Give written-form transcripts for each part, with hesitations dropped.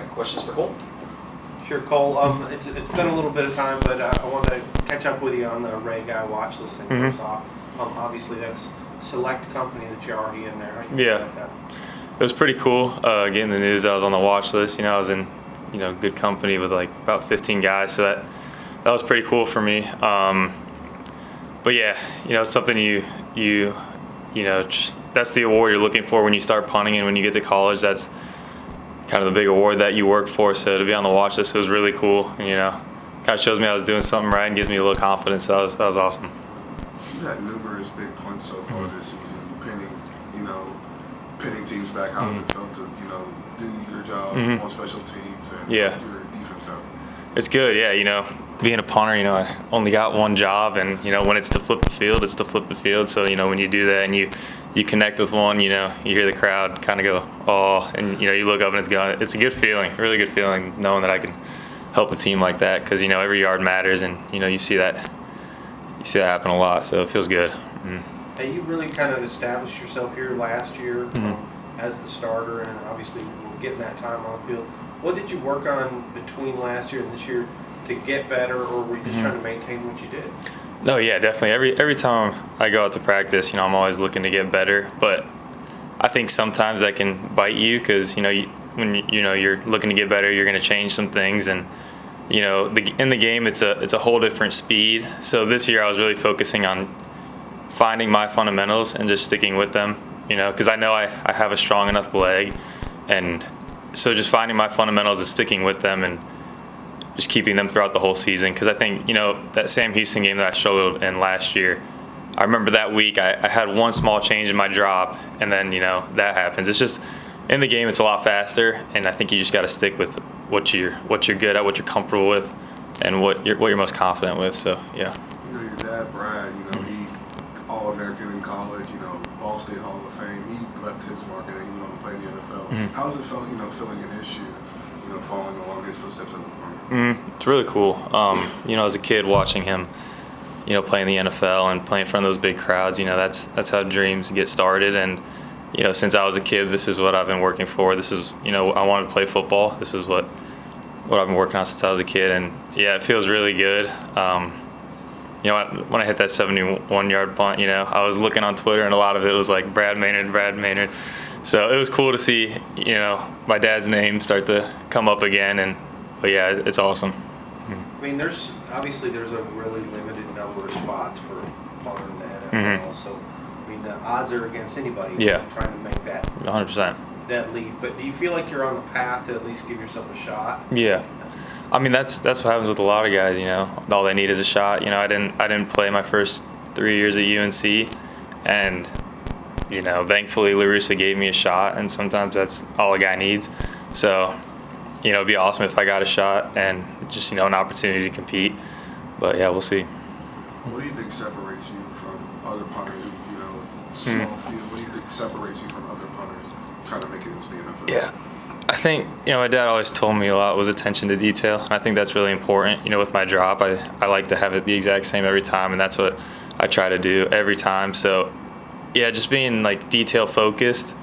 questions for Cole? Sure, Cole. It's been a little bit of time, but I wanted to catch up with you on the Ray Guy watch list thing first off. Obviously, that's select company that you're already in there. How you feel about that? It was pretty cool getting the news that I was on the watch list. I was in good company with like about 15 guys, so that was pretty cool for me. But yeah, it's something that's the award you're looking for when you start punting, and when you get to college, that's kind of the big award that you work for. So to be on the watch list, it was really cool. And, kind of shows me I was doing something right and gives me a little confidence. So that was awesome. You had numerous big punts so far this season. Pinning teams back. How does it feel to do your job on special teams and your defense out? It's good. Yeah, being a punter, I only got one job, and when it's to flip the field, it's to flip the field. So when you do that and you connect with one, you hear the crowd kind of go, oh, and you look up and it's gone. It's a good feeling, really good feeling, knowing that I can help a team like that, because every yard matters, and you see that happen a lot. So it feels good. Hey, you really kind of established yourself here last year as the starter, and obviously we're getting that time on the field. What did you work on between last year and this year to get better, or were you just trying to maintain what you did? No, yeah, definitely. Every time I go out to practice, I'm always looking to get better. But I think sometimes that can bite you, because when you're looking to get better, you're going to change some things, and in the game it's a whole different speed. So this year I was really focusing on finding my fundamentals and just sticking with them, because I know I have a strong enough leg, and so just finding my fundamentals and sticking with them and just keeping them throughout the whole season. Because I think that Sam Houston game that I struggled in last year, I remember that week I had one small change in my drop, and then that happens. It's just in the game it's a lot faster, and I think you just got to stick with what you're good at, what you're comfortable with, and what you're most confident with. So yeah. Your dad, Brad, he All-American in college, Ball State Hall of Fame. He left his mark and he went on to play in the NFL. How does it feel, filling in his shoes, following along his footsteps as a punter? It's really cool. As a kid watching him, play in the NFL and play in front of those big crowds, that's how dreams get started. And since I was a kid, this is what I've been working for. This is, I wanted to play football. This is what I've been working on since I was a kid. And yeah, it feels really good. When I hit that 71-yard punt, I was looking on Twitter, and a lot of it was like Brad Maynard. So it was cool to see, my dad's name start to come up again. But yeah, it's awesome. I mean, there's a really limited number of spots for punter in the NFL. So I mean, the odds are against anybody trying to make that 100%. that leap. But do you feel like you're on the path to at least give yourself a shot? Yeah. I mean, that's what happens with a lot of guys. All they need is a shot. I didn't play my first 3 years at UNC, and thankfully LaRussa gave me a shot, and sometimes that's all a guy needs. So it'd be awesome if I got a shot and just an opportunity to compete. But yeah, we'll see. What do you think separates you from other punters? Small field. What do you think separates you from other punters trying to make it into the NFL? Yeah. I think, my dad always told me a lot was attention to detail. And I think that's really important. With my drop, I like to have it the exact same every time, and that's what I try to do every time. So, yeah, just being detail focused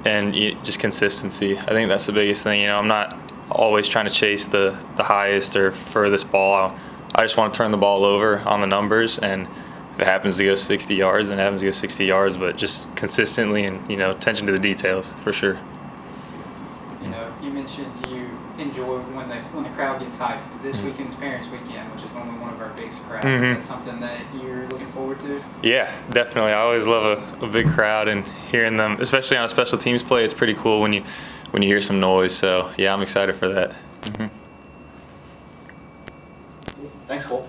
and just consistency. I think that's the biggest thing. I'm not always trying to chase the highest or furthest ball. I just want to turn the ball over on the numbers, and if it happens to go 60 yards, then it happens to go 60 yards, but just consistently and, attention to the details for sure. You mentioned you enjoy when the crowd gets hyped. This weekend's Parents Weekend, which is normally one of our biggest crowds. Is that something that you're looking forward to? Yeah, definitely. I always love a big crowd, and hearing them, especially on a special teams play, it's pretty cool when you hear some noise. So yeah, I'm excited for that. Thanks, Cole.